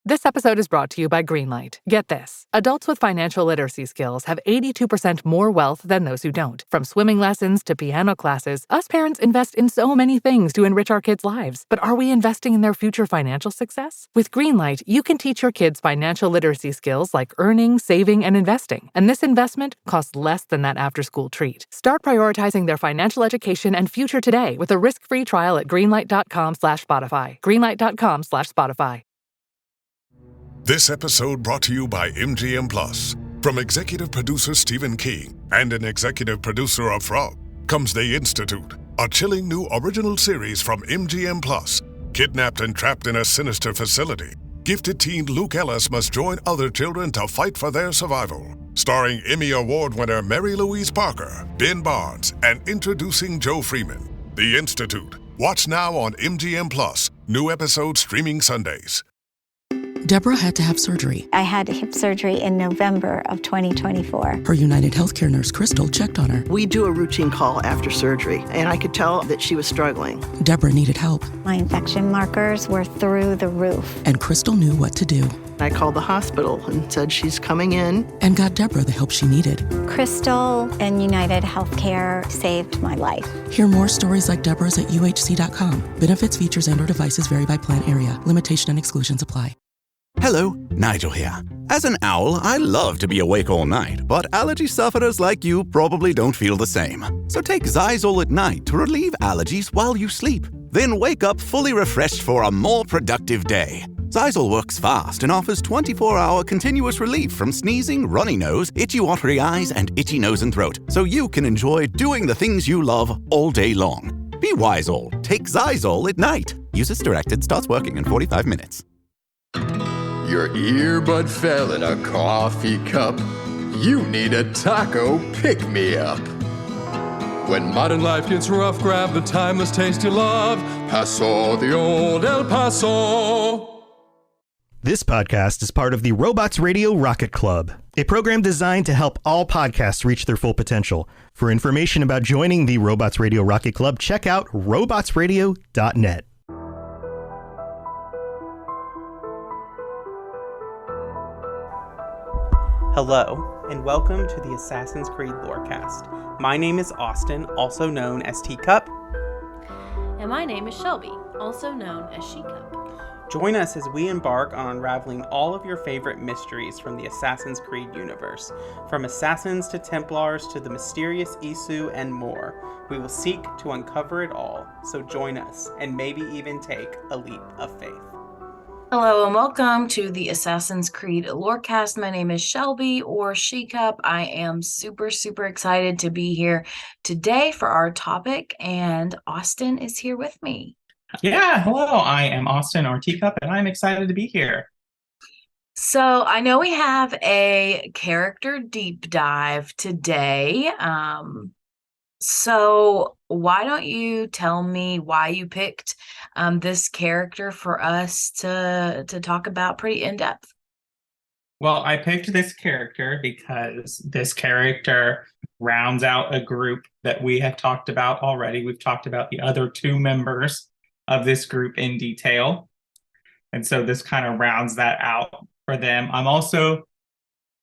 This episode is brought to you by Greenlight. Get this. Adults with financial literacy skills have 82% more wealth than those who don't. From swimming lessons to piano classes, us parents invest in so many things to enrich our kids' lives. But are we investing in their future financial success? With Greenlight, you can teach your kids financial literacy skills like earning, saving, and investing. And this investment costs less than that after-school treat. Start prioritizing their financial education and future today with a risk-free trial at greenlight.com/Spotify. Greenlight.com/Spotify. This episode brought to you by MGM Plus. From executive producer Stephen King and an executive producer of Frog comes The Institute, a chilling new original series from MGM Plus. Kidnapped and trapped in a sinister facility, gifted teen Luke Ellis must join other children to fight for their survival. Starring Emmy Award winner Mary Louise Parker, Ben Barnes, and introducing Joe Freeman. The Institute. Watch now on MGM Plus. New episodes streaming Sundays. Deborah had to have surgery. I had hip surgery in November of 2024. Her United Healthcare nurse, Crystal, checked on her. We do a routine call after surgery, and I could tell that she was struggling. Deborah needed help. My infection markers were through the roof. And Crystal knew what to do. I called the hospital and said she's coming in. And got Deborah the help she needed. Crystal and United Healthcare saved my life. Hear more stories like Deborah's at uhc.com. Benefits, features, and/or devices vary by plan area. Limitation and exclusions apply. Hello, Nigel here. As an owl, I love to be awake all night, but allergy sufferers like you probably don't feel the same. So take Xyzal at night to relieve allergies while you sleep. Then wake up fully refreshed for a more productive day. Xyzal works fast and offers 24-hour continuous relief from sneezing, runny nose, itchy watery eyes, and itchy nose and throat, so you can enjoy doing the things you love all day long. Be wise all. Take Xyzal at night. Use as directed. Starts working in 45 minutes. Your earbud fell in a coffee cup. You need a taco pick-me-up. When modern life gets rough, grab the timeless taste you love. Paso, the old El Paso. This podcast is part of the Robots Radio Rocket Club, a program designed to help all podcasts reach their full potential. For information about joining the Robots Radio Rocket Club, check out robotsradio.net. Hello, and welcome to the Assassin's Creed Lorecast. My name is Austin, also known as Teacup. And my name is Shelby, also known as She-Cup. Join us as we embark on unraveling all of your favorite mysteries from the Assassin's Creed universe. From assassins to Templars to the mysterious Isu and more. We will seek to uncover it all, so join us and maybe even take a leap of faith. Hello and welcome to the Assassin's Creed Lorecast. My name is Shelby or She-Cup. I am super excited to be here today for our topic, and Austin is here with me. Yeah, hello, I am Austin or Teacup, and I'm excited to be here. So I know we have a character deep dive today. So why don't you tell me why you picked this character for us to talk about pretty in depth? Well, I picked this character because this character rounds out a group that we have talked about already. We've talked about the other two members of this group in detail. And so this kind of rounds that out for them. I'm also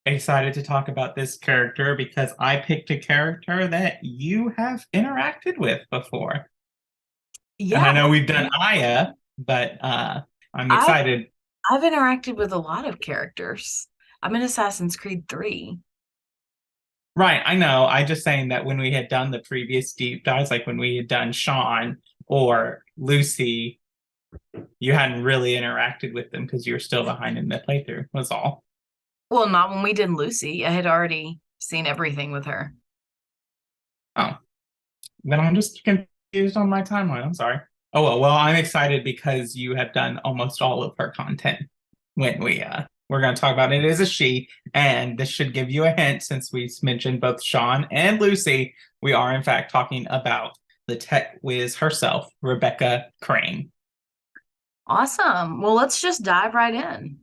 excited to talk about this character because I picked a character that you have interacted with before. Yeah. And I know we've done Aya, but I'm excited. I've interacted with a lot of characters. I'm in Assassin's Creed 3. Right, I know. I'm just saying that when we had done the previous deep dives, like when we had done Shaun or Lucy, you hadn't really interacted with them because you were still behind in the playthrough, was all. Well, not when we did Lucy. I had already seen everything with her. Oh. Then I'm just confused on my timeline. I'm sorry. Oh, well, I'm excited because you have done almost all of her content when we're going to talk about it as a she, and this should give you a hint since we mentioned both Shaun and Lucy. We are, in fact, talking about the tech whiz herself, Rebecca Crane. Awesome. Well, let's just dive right in.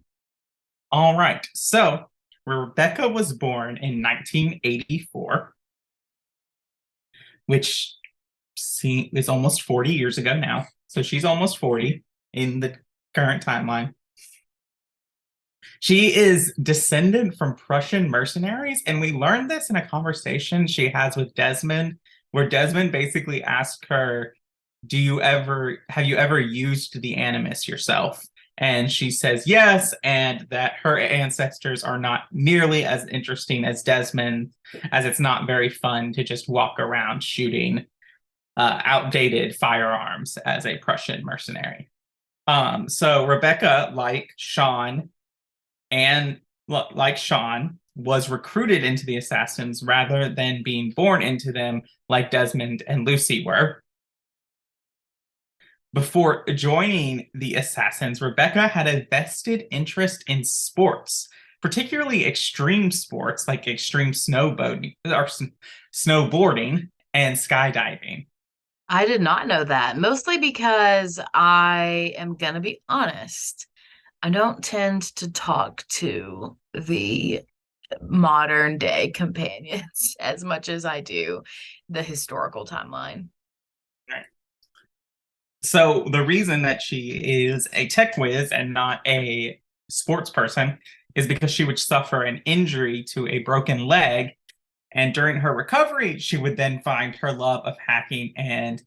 All right. So Rebecca was born in 1984, which is almost 40 years ago now. So she's almost 40 in the current timeline. She is descendant from Prussian mercenaries, and we learned this in a conversation she has with Desmond, where Desmond basically asked her, have you ever used the Animus yourself? And she says yes, and that her ancestors are not nearly as interesting as Desmond, as it's not very fun to just walk around shooting outdated firearms as a Prussian mercenary. So Rebecca, like Shaun, was recruited into the Assassins rather than being born into them like Desmond and Lucy were. Before joining the Assassins, Rebecca had a vested interest in sports, particularly extreme sports like extreme snowboarding and skydiving. I did not know that, mostly because I am going to be honest. I don't tend to talk to the modern day companions as much as I do the historical timeline. So the reason that she is a tech whiz and not a sports person is because she would suffer an injury to a broken leg. And during her recovery, she would then find her love of hacking and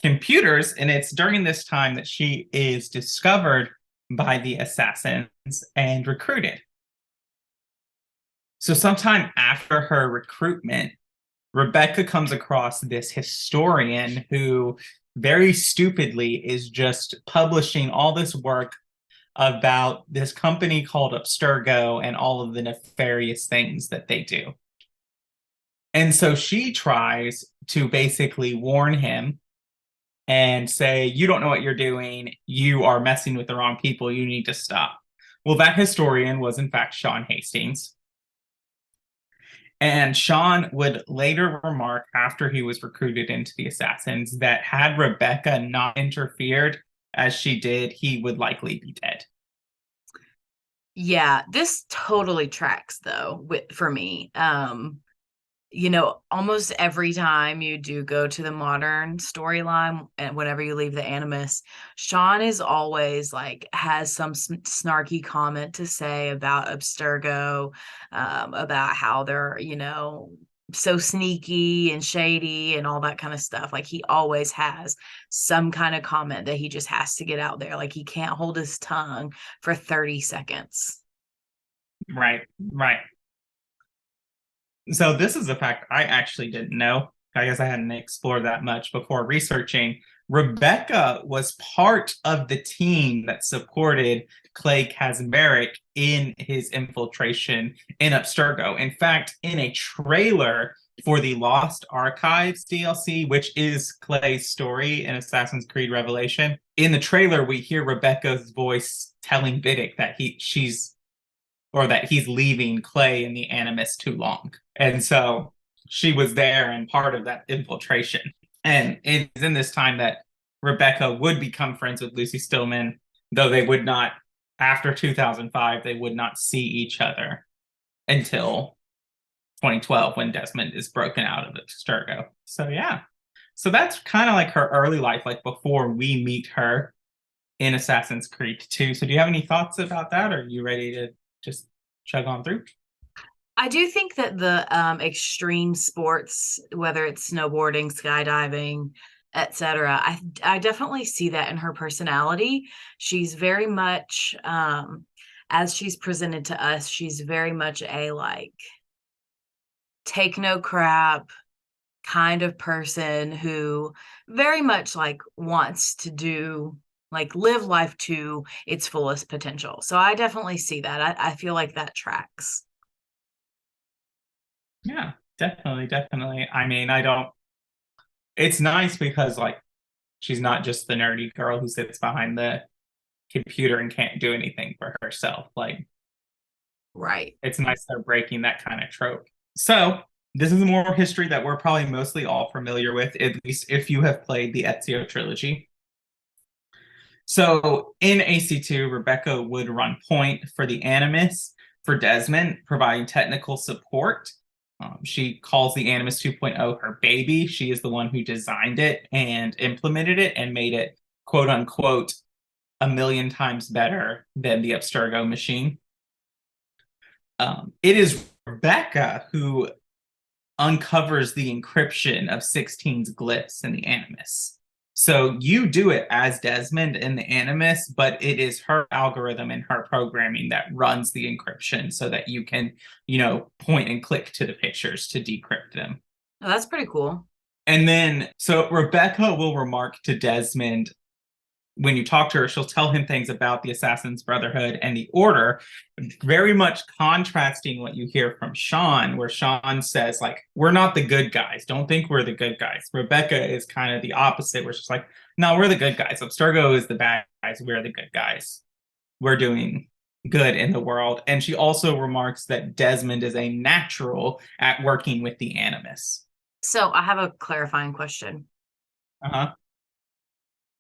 computers. And it's during this time that she is discovered by the Assassins and recruited. So sometime after her recruitment, Rebecca comes across this historian who very stupidly is just publishing all this work about this company called Abstergo and all of the nefarious things that they do. And so she tries to basically warn him and say, you don't know what you're doing. You are messing with the wrong people. You need to stop. Well, that historian was in fact Shaun Hastings. And Shaun would later remark after he was recruited into the Assassins that had Rebecca not interfered as she did, he would likely be dead. Yeah, this totally tracks though for me. Almost every time you do go to the modern storyline and whenever you leave the Animus, Shaun is always has some snarky comment to say about Abstergo, about how they're, so sneaky and shady and all that kind of stuff. He always has some kind of comment that he just has to get out there. He can't hold his tongue for 30 seconds. Right. So this is a fact I actually didn't know. I guess I hadn't explored that much before researching. Rebecca was part of the team that supported Clay Kazmarek in his infiltration in Abstergo. In fact, in a trailer for the Lost Archives DLC, which is Clay's story in Assassin's Creed Revelation, in the trailer we hear Rebecca's voice telling Vidic that he's leaving Clay and the Animus too long. And so she was there and part of that infiltration. And it's in this time that Rebecca would become friends with Lucy Stillman, though they would not, after 2005, they would not see each other until 2012 when Desmond is broken out of Abstergo. So yeah. So that's kind of like her early life, before we meet her in Assassin's Creed 2. So do you have any thoughts about that? Or are you ready to just chug on through? I do think that the extreme sports, whether it's snowboarding, skydiving, etc., I definitely see that in her personality. She's very much, as she's presented to us, she's very much a take no crap kind of person who very much wants to do live life to its fullest potential. So I definitely see that. I feel like that tracks. Yeah, definitely. I mean, it's nice because she's not just the nerdy girl who sits behind the computer and can't do anything for herself. Right. It's nice they're breaking that kind of trope. So this is more history that we're probably mostly all familiar with, at least if you have played the Ezio trilogy. So in AC2, Rebecca would run point for the Animus for Desmond, providing technical support. She calls the Animus 2.0 her baby. She is the one who designed it and implemented it and made it, quote unquote, 1,000,000 times better than the Abstergo machine. It is Rebecca who uncovers the encryption of 16's glyphs in the Animus. So you do it as Desmond in the Animus, but it is her algorithm and her programming that runs the encryption so that you can, point and click to the pictures to decrypt them. Oh, that's pretty cool. And then, so Rebecca will remark to Desmond, when you talk to her, she'll tell him things about the Assassin's Brotherhood and the Order, very much contrasting what you hear from Shaun, where Shaun says, like, we're not the good guys. Don't think we're the good guys. Rebecca is kind of the opposite, where she's like, no, we're the good guys. Abstergo is the bad guys. We're the good guys. We're doing good in the world. And she also remarks that Desmond is a natural at working with the Animus. So I have a clarifying question. Uh-huh.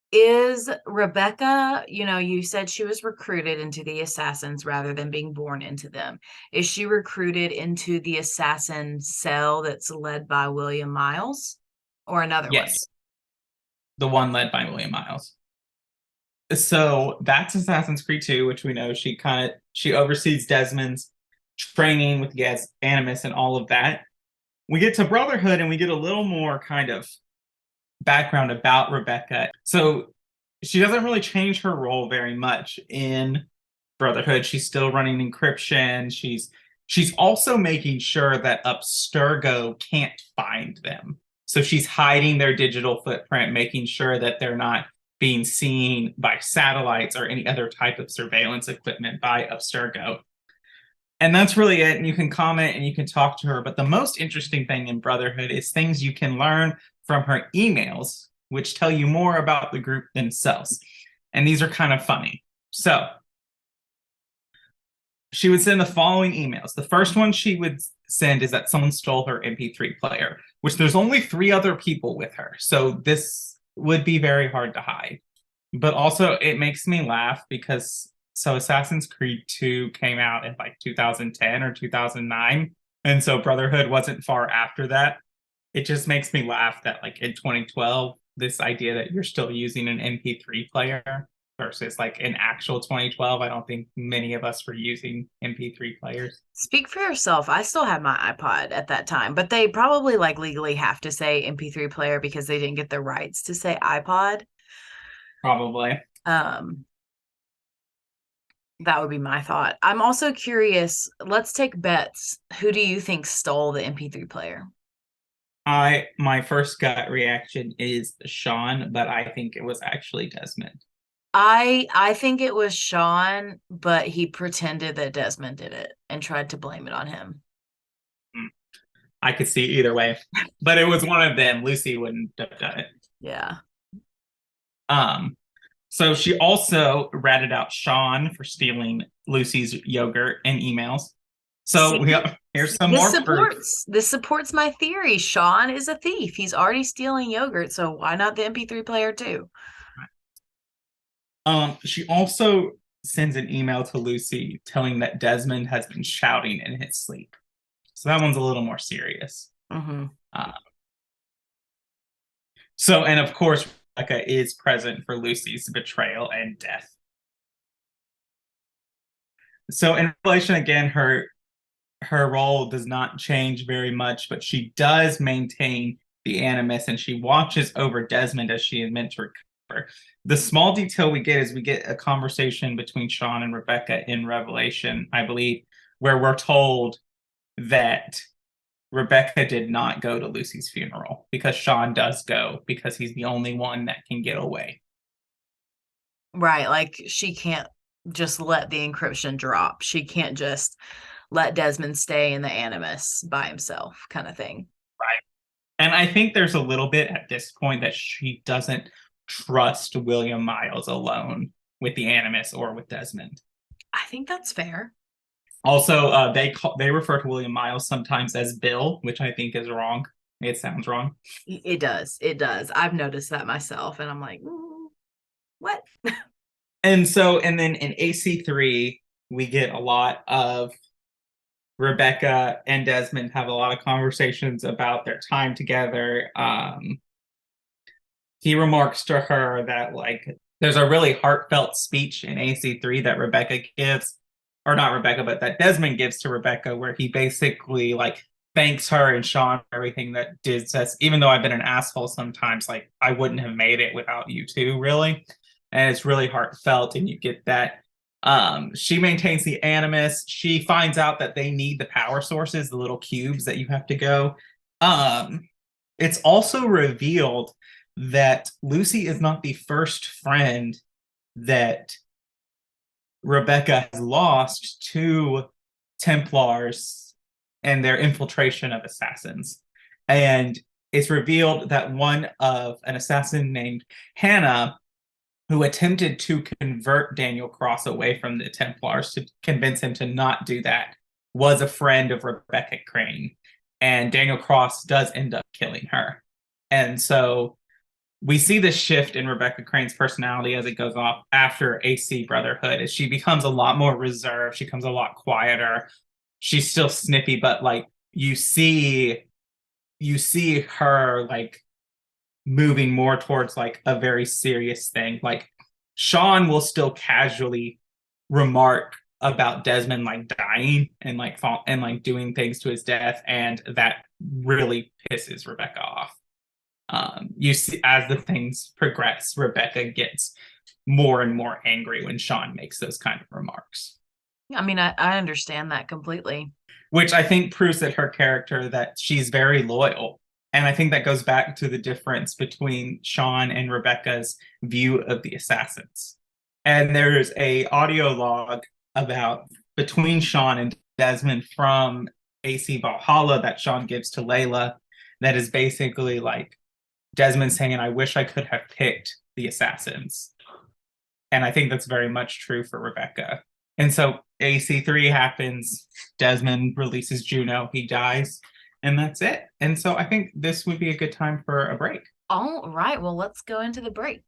Is Rebecca, you said she was recruited into the Assassins rather than being born into them. Is she recruited into the assassin cell that's led by William Miles or another one? Yes. The one led by William Miles. So that's Assassin's Creed 2, which we know she oversees Desmond's training with the Animus and all of that. We get to Brotherhood and we get a little more kind of background about Rebecca. So she doesn't really change her role very much in Brotherhood. She's still running encryption. She's also making sure that Abstergo can't find them. So she's hiding their digital footprint, making sure that they're not being seen by satellites or any other type of surveillance equipment by Abstergo. And that's really it. And you can comment and you can talk to her. But the most interesting thing in Brotherhood is things you can learn from her emails, which tell you more about the group themselves. And these are kind of funny. So she would send the following emails. The first one she would send is that someone stole her MP3 player, which there's only 3 other people with her. So this would be very hard to hide. But also it makes me laugh because Assassin's Creed 2 came out in like 2010 or 2009. And so Brotherhood wasn't far after that. It just makes me laugh that like in 2012, this idea that you're still using an MP3 player versus like in actual 2012, I don't think many of us were using MP3 players. Speak for yourself. I still had my iPod at that time, but they probably like legally have to say MP3 player because they didn't get the rights to say iPod. Probably. That would be my thought. I'm also curious. Let's take bets. Who do you think stole the MP3 player? My first gut reaction is Shaun, but I think it was actually Desmond. I think it was Shaun, but he pretended that Desmond did it and tried to blame it on him. I could see either way, but it was one of them. Lucy wouldn't have done it. Yeah. So she also ratted out Shaun for stealing Lucy's yogurt and emails. So here's some more proof. This supports my theory. Shaun is a thief. He's already stealing yogurt, so why not the MP3 player too? She also sends an email to Lucy telling that Desmond has been shouting in his sleep. So that one's a little more serious. Mm-hmm. And of course, Rebecca is present for Lucy's betrayal and death. So in relation, again, her role does not change very much, but she does maintain the Animus and she watches over Desmond as she is meant to recover. The small detail we get is we get a conversation between Shaun and Rebecca in Revelation, I believe, where we're told that Rebecca did not go to Lucy's funeral because Shaun does go because he's the only one that can get away. Right, like she can't just let the encryption drop. She can't just let Desmond stay in the Animus by himself kind of thing. Right. And I think there's a little bit at this point that she doesn't trust William Miles alone with the Animus or with Desmond. I think that's fair. Also, they refer to William Miles sometimes as Bill, which I think is wrong. It sounds wrong. It does. It does. I've noticed that myself, and I'm like, what? And then in AC3, we get a lot of Rebecca and Desmond have a lot of conversations about their time together. He remarks to her that like there's a really heartfelt speech in AC3 that Rebecca gives or not Rebecca, but that Desmond gives to Rebecca, where he basically like thanks her and Shaun for everything that did. Says, even though I've been an asshole sometimes, like I wouldn't have made it without you two, really. And it's really heartfelt, and you get that. She maintains the animus. She finds out that they need the power sources, the little cubes that you have to go. It's also revealed that Lucy is not the first friend that Rebecca has lost to Templars and their infiltration of assassins. And it's revealed that an assassin named Hannah, who attempted to convert Daniel Cross away from the Templars to convince him to not do that, was a friend of Rebecca Crane. And Daniel Cross does end up killing her. And so we see the shift in Rebecca Crane's personality as it goes off after AC Brotherhood, as she becomes a lot more reserved. She becomes a lot quieter. She's still snippy, but like you see her like moving more towards like a very serious thing. Like Shaun will still casually remark about Desmond like dying and like doing things to his death, and that really pisses Rebecca off. You see, as the things progress, Rebecca gets more and more angry when Shaun makes those kind of remarks. I mean, I understand that completely. Which I think proves that her character, that she's very loyal. And I think that goes back to the difference between Shaun and Rebecca's view of the assassins. And there's a audio log between Shaun and Desmond from AC Valhalla that Shaun gives to Layla, that is basically like Desmond saying, I wish I could have picked the assassins. And I think that's very much true for Rebecca. And so AC3 happens, Desmond releases Juno, he dies, and that's it. And so I think this would be a good time for a break. All right, well, let's go into the break.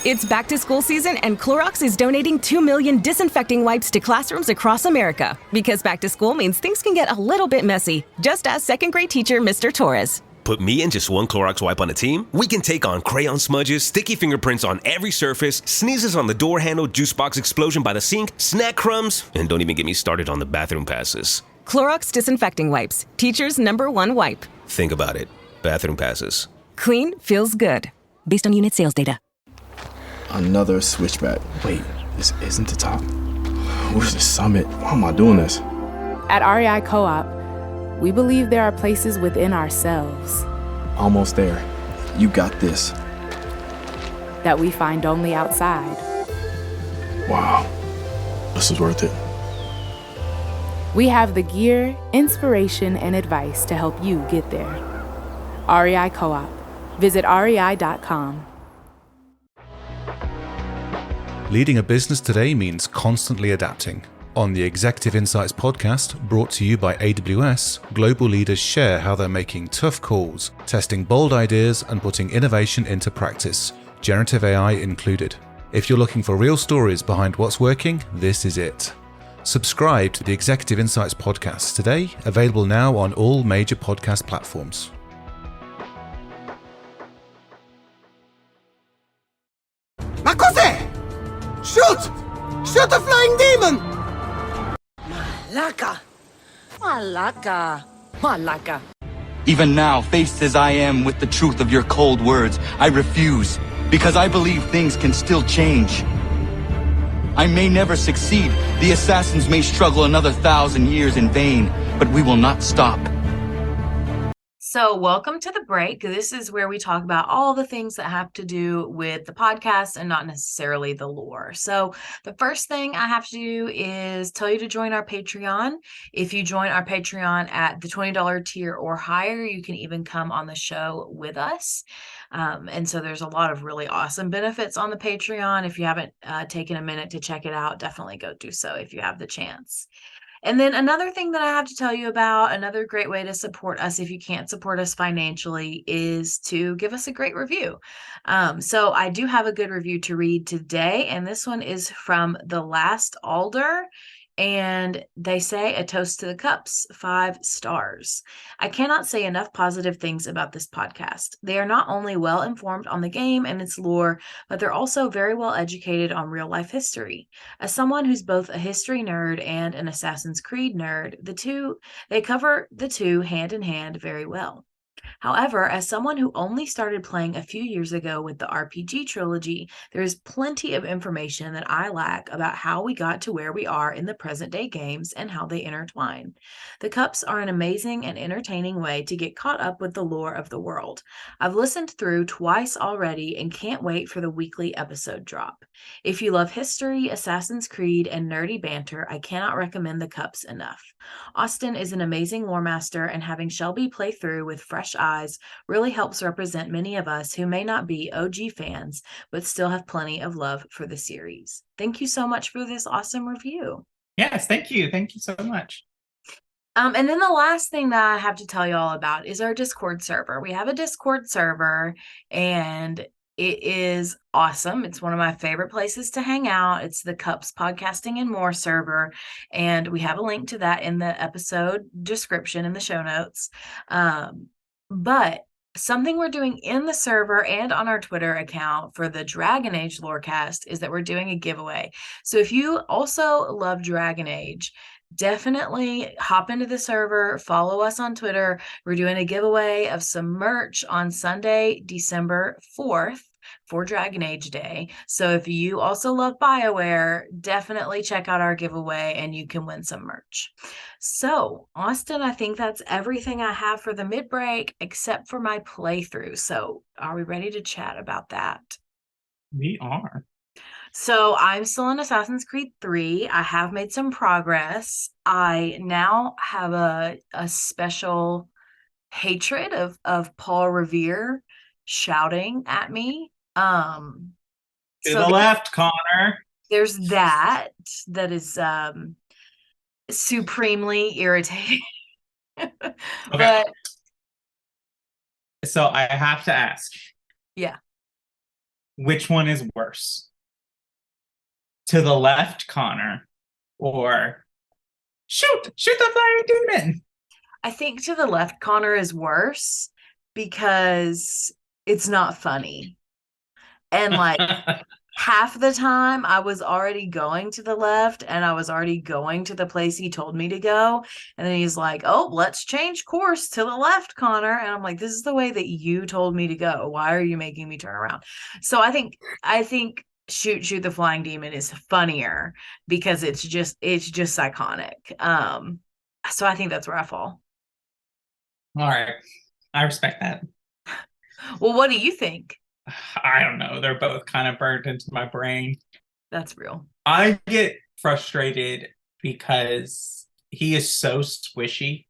It's back to school season, and Clorox is donating 2 million disinfecting wipes to classrooms across America. Because back to school means things can get a little bit messy. Just ask second grade teacher Mr. Torres. Put me and just one Clorox wipe on a team? We can take on crayon smudges, sticky fingerprints on every surface, sneezes on the door handle, juice box explosion by the sink, snack crumbs, and don't even get me started on the bathroom passes. Clorox disinfecting wipes, teacher's #1 wipe. Think about it. Bathroom passes. Clean feels good. Based on unit sales data. Another switchback. Wait, this isn't the top. Where's the summit? Why am I doing this? At REI Co-op, we believe there are places within ourselves. Almost there. You got this. That we find only outside. Wow. This is worth it. We have the gear, inspiration, and advice to help you get there. REI Co-op. Visit rei.com. Leading a business today means constantly adapting. On the Executive Insights podcast, brought to you by AWS, global leaders share how they're making tough calls, testing bold ideas, and putting innovation into practice, generative AI included. If you're looking for real stories behind what's working, this is it. Subscribe to the Executive Insights podcast today, available now on all major podcast platforms. Ma cos'è? Shoot! Shoot a flying demon! Malaka! Malaka! Malaka! Even now, faced as I am with the truth of your cold words, I refuse, because I believe things can still change. I may never succeed. The assassins may struggle another 1,000 years in vain, but we will not stop. So welcome to the break. This is where we talk about all the things that have to do with the podcast and not necessarily the lore. So the first thing I have to do is tell you to join our Patreon. If you join our Patreon at the $20 tier or higher, you can even come on the show with us. And so there's a lot of really awesome benefits on the Patreon. If you haven't taken a minute to check it out, definitely go do so if you have the chance. And then another thing that I have to tell you about, another great way to support us if you can't support us financially, is to give us a great review. So I do have a good review to read today, and this one is from The Last Alder. And they say a toast to the cups, 5 stars. I cannot say enough positive things about this podcast. They are not only well informed on the game and its lore, but they're also very well educated on real life history. As someone who's both a history nerd and an Assassin's Creed nerd, they cover the two hand in hand very well. However, as someone who only started playing a few years ago with the RPG trilogy, there is plenty of information that I lack about how we got to where we are in the present day games and how they intertwine. The cups are an amazing and entertaining way to get caught up with the lore of the world. I've listened through twice already and can't wait for the weekly episode drop. If you love history, Assassin's Creed, and nerdy banter, I cannot recommend the cups enough. Austin is an amazing lore master, and having Shelby play through with fresh eyes really helps represent many of us who may not be OG fans, but still have plenty of love for the series. Thank you so much for this awesome review. Yes, thank you. Thank you so much. And then the last thing that I have to tell you all about is our Discord server. We have a Discord server, and it is awesome. It's one of my favorite places to hang out. It's the Cups Podcasting and More server, and we have a link to that in the episode description in the show notes. But something we're doing in the server and on our Twitter account for the Dragon Age Lorecast is that we're doing a giveaway. So if you also love Dragon Age, definitely hop into the server, follow us on Twitter. We're doing a giveaway of some merch on Sunday, December 4th for Dragon Age Day. So if you also love BioWare, definitely check out our giveaway and you can win some merch. So, Austin, I think that's everything I have for the mid-break except for my playthrough. So, are we ready to chat about that? We are. So I'm still in Assassin's Creed 3. I have made some progress. I now have a special hatred of Paul Revere shouting at me. To the left, Connor. There's that is supremely irritating. Okay. But so I have to ask. Yeah. Which one is worse? To the left, Connor, or shoot the flying demon? I think to the left, Connor is worse because it's not funny. And like half the time I was already going to the left and I was already going to the place he told me to go. And then he's like, oh, let's change course to the left, Connor. And I'm like, this is the way that you told me to go. Why are you making me turn around? So I think Shoot the Flying Demon is funnier because it's just iconic. So I think that's where I fall. All right. I respect that. Well, what do you think? I don't know. They're both kind of burned into my brain. That's real. I get frustrated because he is so squishy.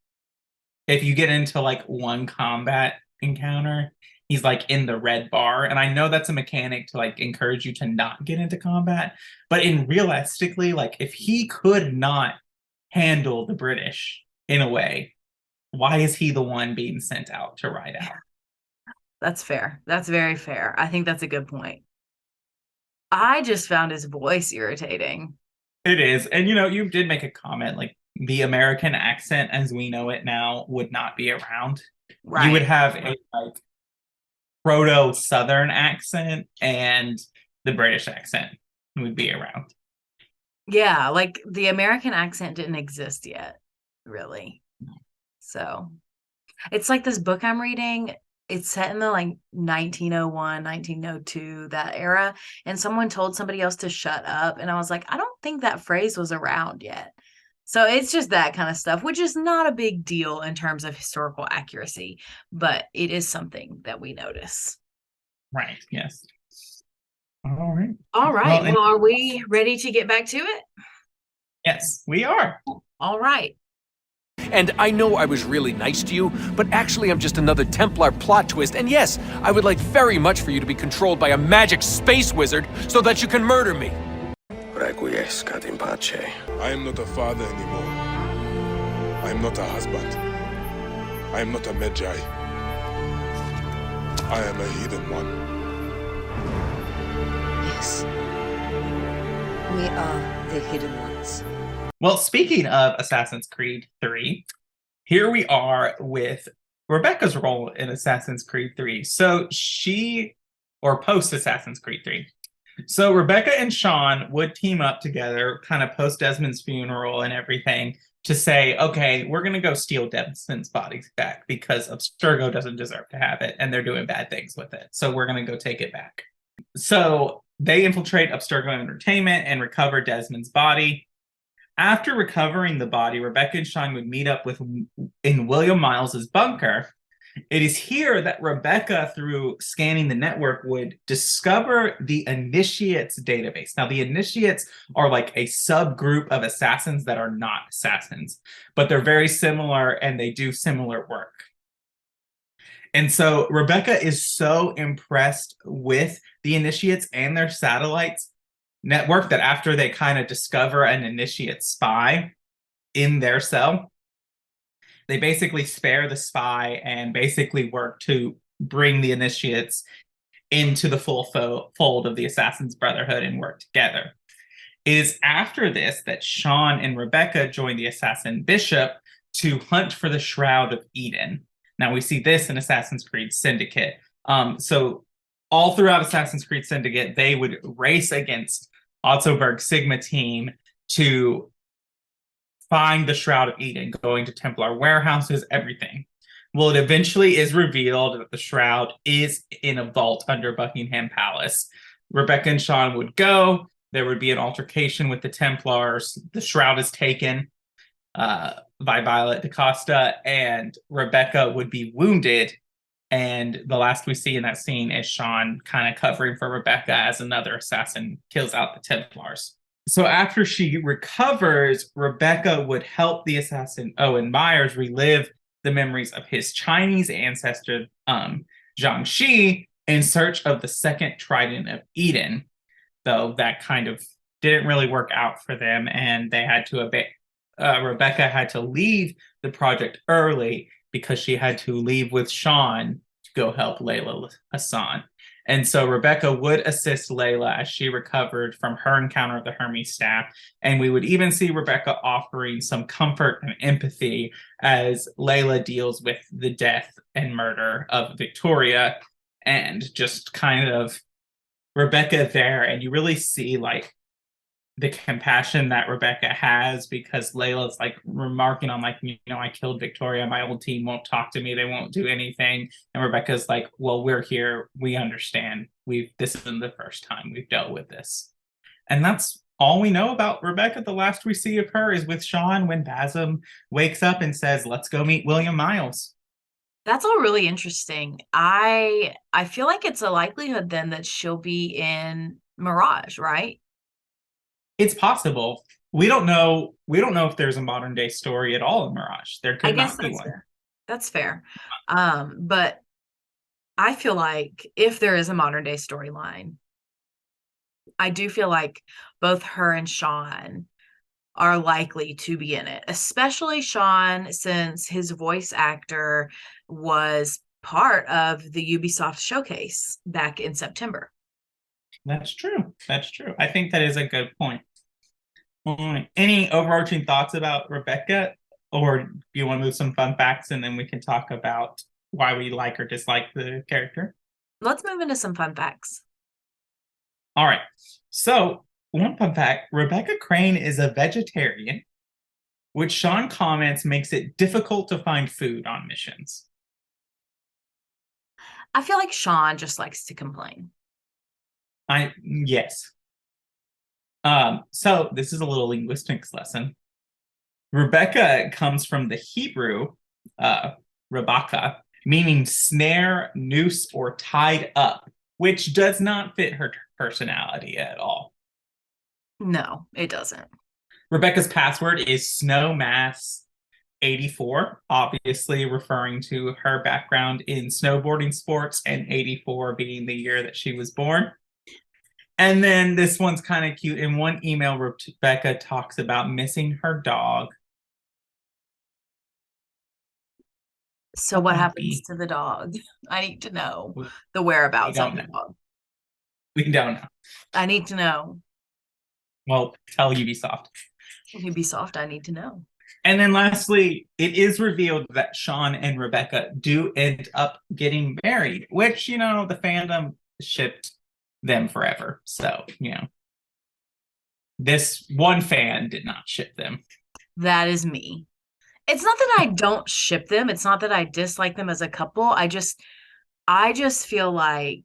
If you get into like one combat encounter, he's like in the red bar. And I know that's a mechanic to like encourage you to not get into combat. But realistically, like if he could not handle the British in a way, why is he the one being sent out to ride out? That's fair. That's very fair. I think that's a good point. I just found his voice irritating. It is. And you did make a comment like the American accent as we know it now would not be around. Right. You would have a like proto-Southern accent and the British accent would be around. Yeah, like the American accent didn't exist yet, really. So it's like this book I'm reading. It's set in the like 1901, 1902, that era. And someone told somebody else to shut up. And I was like, I don't think that phrase was around yet. So it's just that kind of stuff, which is not a big deal in terms of historical accuracy, but it is something that we notice. Right. Yes. All right. All right. Well, are we ready to get back to it? Yes, we are. All right. And I know I was really nice to you, but actually I'm just another Templar plot twist. And yes, I would like very much for you to be controlled by a magic space wizard so that you can murder me. Requiescat in pace. I am not a father anymore. I am not a husband. I am not a Magi. I am a hidden one. Yes. We are the hidden ones. Well, speaking of Assassin's Creed 3, here we are with Rebecca's role in Assassin's Creed 3. Or post Assassin's Creed 3. So Rebecca and Shaun would team up together, kind of post Desmond's funeral and everything, to say, okay, we're going to go steal Desmond's body back because Abstergo doesn't deserve to have it and they're doing bad things with it. So we're going to go take it back. So they infiltrate Abstergo Entertainment and recover Desmond's body. After recovering the body, Rebecca and Shaun would meet up in William Miles's bunker. It is here that Rebecca, through scanning the network, would discover the Initiates database. Now, the Initiates are like a subgroup of assassins that are not assassins, but they're very similar and they do similar work. And so Rebecca is so impressed with the Initiates and their satellites network that after they kind of discover an Initiate spy in their cell, they basically spare the spy and basically work to bring the Initiates into the full fold of the Assassin's Brotherhood and work together. It is after this that Shaun and Rebecca join the Assassin Bishop to hunt for the Shroud of Eden. Now, we see this in Assassin's Creed Syndicate. So all throughout Assassin's Creed Syndicate, they would race against Ottoberg's Sigma team to find the Shroud of Eden, going to Templar warehouses, everything. Well, it eventually is revealed that the Shroud is in a vault under Buckingham Palace. Rebecca and Shaun would go. There would be an altercation with the Templars. The Shroud is taken by Violet DaCosta, and Rebecca would be wounded. And the last we see in that scene is Shaun kind of covering for Rebecca as another assassin kills out the Templars. So after she recovers, Rebecca would help the assassin Owen Myers relive the memories of his Chinese ancestor, Zhang Shi, in search of the second Trident of Eden. Though that kind of didn't really work out for them, and they had to Rebecca had to leave the project early because she had to leave with Shaun to go help Layla Hassan. And so Rebecca would assist Layla as she recovered from her encounter with the Hermes staff. And we would even see Rebecca offering some comfort and empathy as Layla deals with the death and murder of Victoria, and just kind of Rebecca there. And you really see like the compassion that Rebecca has, because Layla's like remarking on like, I killed Victoria. My old team won't talk to me. They won't do anything. And Rebecca's like, well, we're here. We understand. This isn't the first time we've dealt with this. And that's all we know about Rebecca. The last we see of her is with Shaun when Basim wakes up and says, let's go meet William Miles. That's all really interesting. I feel like it's a likelihood then that she'll be in Mirage, right? It's possible. We don't know if there's a modern day story at all in Mirage. There could not be one. Fair. That's fair. But I feel like if there is a modern day storyline, I do feel like both her and Shaun are likely to be in it, especially Shaun, since his voice actor was part of the Ubisoft showcase back in September. That's true. I think that is a good point. Any overarching thoughts about Rebecca, or do you want to move some fun facts and then we can talk about why we like or dislike the character? Let's move into some fun facts. All right. So one fun fact, Rebecca Crane is a vegetarian, which Shaun comments makes it difficult to find food on missions. I feel like Shaun just likes to complain. Yes. So this is a little linguistics lesson. Rebecca comes from the Hebrew Rebecca, meaning snare, noose, or tied up, which does not fit her personality at all. No, it doesn't. Rebecca's password is Snowmass84, obviously referring to her background in snowboarding sports, and 84 being the year that she was born. And then this one's kind of cute. In one email, Rebecca talks about missing her dog. So what happens to the dog? I need to know the whereabouts of the dog. We don't know. I need to know. Well, tell Ubisoft. Ubisoft, I need to know. And then lastly, it is revealed that Shaun and Rebecca do end up getting married, which, the fandom shipped them forever. So, this one fan did not ship them. That is me. It's not that I don't ship them. It's not that I dislike them as a couple. I just feel like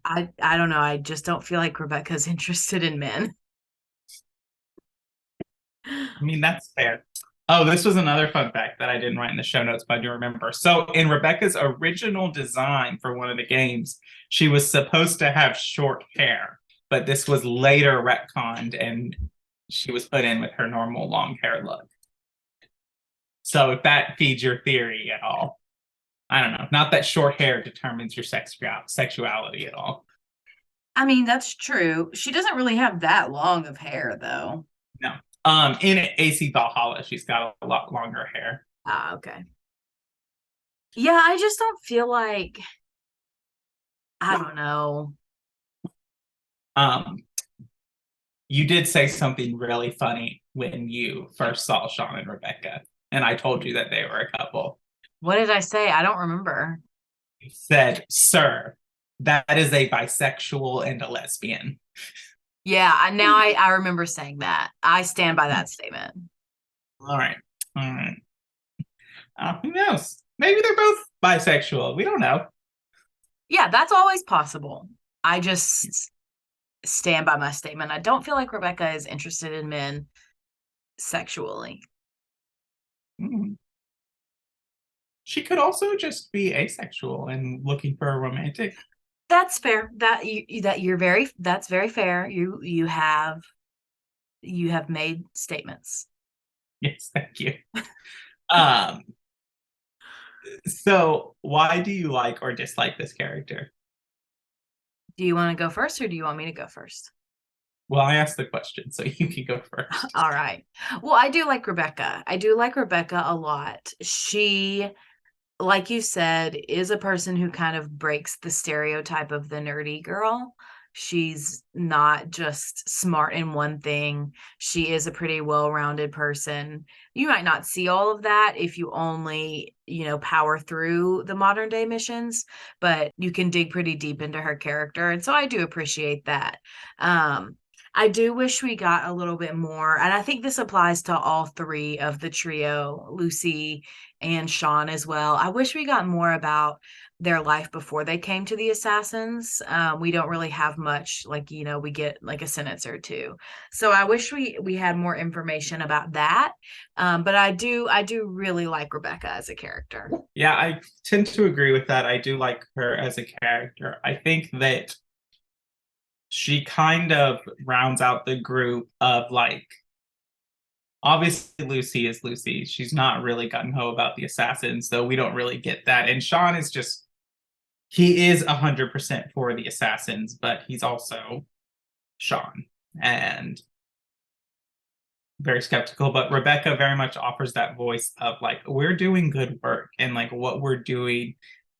I don't know. I just don't feel like Rebecca's interested in men. I mean, that's fair. Oh, this was another fun fact that I didn't write in the show notes, but I do remember. So in Rebecca's original design for one of the games, she was supposed to have short hair, but this was later retconned and she was put in with her normal long hair look. So if that feeds your theory at all, I don't know. Not that short hair determines your sexuality at all. I mean, that's true. She doesn't really have that long of hair, though. No. In AC Valhalla, she's got a lot longer hair. Ah, okay. Yeah, I just don't feel like, I don't know. You did say something really funny when you first saw Shaun and Rebecca, and I told you that they were a couple. What did I say? I don't remember. You said, "Sir, that is a bisexual and a lesbian." Yeah, I remember saying that. I stand by that statement. All right. Who knows? Maybe they're both bisexual. We don't know. Yeah, that's always possible. I just stand by my statement. I don't feel like Rebecca is interested in men sexually. She could also just be asexual and looking for a romantic. That's fair. That's very fair. You have made statements. Yes, thank you. So why do you like or dislike this character? Do you want to go first or do you want me to go first? Well, I asked the question, so you can go first. All right. Well, I do like Rebecca. I do like Rebecca a lot. She, like you said, is a person who kind of breaks the stereotype of the nerdy girl. She's not just smart in one thing. She is a pretty well-rounded person. You might not see all of that if you only, power through the modern day missions, but you can dig pretty deep into her character. And so I do appreciate that. I do wish we got a little bit more, and I think this applies to all three of the trio, Lucy and Shaun as well. I wish we got more about their life before they came to the Assassins. We don't really have much, we get like a sentence or two. So I wish we had more information about that. But I do really like Rebecca as a character. Yeah, I tend to agree with that. I do like her as a character. I think that she kind of rounds out the group of obviously Lucy is Lucy. She's not really gung-ho about the Assassins, though we don't really get that. And Shaun is he is 100% for the Assassins, but he's also Shaun and very skeptical. But Rebecca very much offers that voice of we're doing good work and what we're doing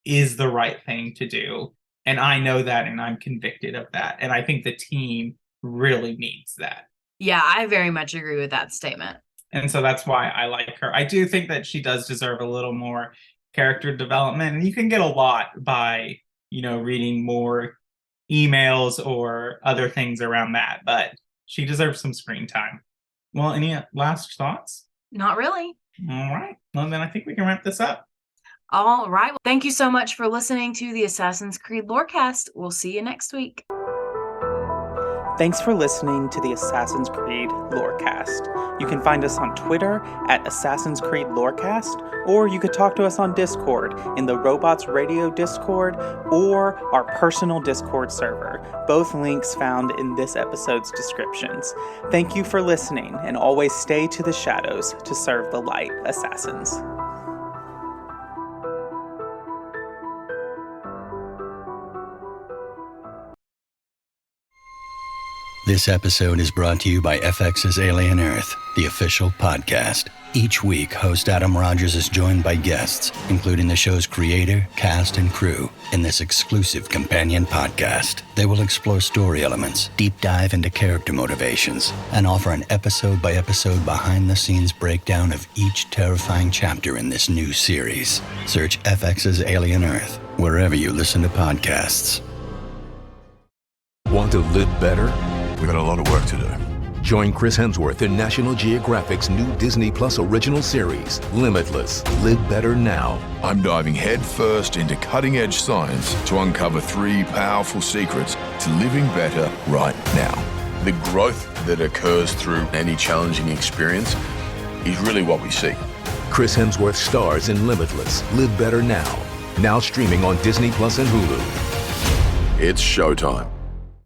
is the right thing to do. And I know that, and I'm convicted of that. And I think the team really needs that. Yeah, I very much agree with that statement. And so that's why I like her. I do think that she does deserve a little more character development. And you can get a lot by, reading more emails or other things around that. But she deserves some screen time. Well, any last thoughts? Not really. All right. Well, then I think we can wrap this up. All right. Well, thank you so much for listening to the Assassin's Creed Lorecast. We'll see you next week. Thanks for listening to the Assassin's Creed Lorecast. You can find us on Twitter at Assassin's Creed Lorecast, or you could talk to us on Discord in the Robots Radio Discord or our personal Discord server, both links found in this episode's descriptions. Thank you for listening, and always stay to the shadows to serve the light, Assassins. This episode is brought to you by FX's Alien Earth, the official podcast. Each week, host Adam Rogers is joined by guests, including the show's creator, cast, and crew, in this exclusive companion podcast. They will explore story elements, deep dive into character motivations, and offer an episode-by-episode behind-the-scenes breakdown of each terrifying chapter in this new series. Search FX's Alien Earth wherever you listen to podcasts. Want to live better? We got a lot of work to do. Join Chris Hemsworth in National Geographic's new Disney Plus original series, Limitless. Live better now. I'm diving headfirst into cutting-edge science to uncover 3 powerful secrets to living better right now. The growth that occurs through any challenging experience is really what we seek. Chris Hemsworth stars in Limitless. Live better now. Now streaming on Disney Plus and Hulu. It's showtime.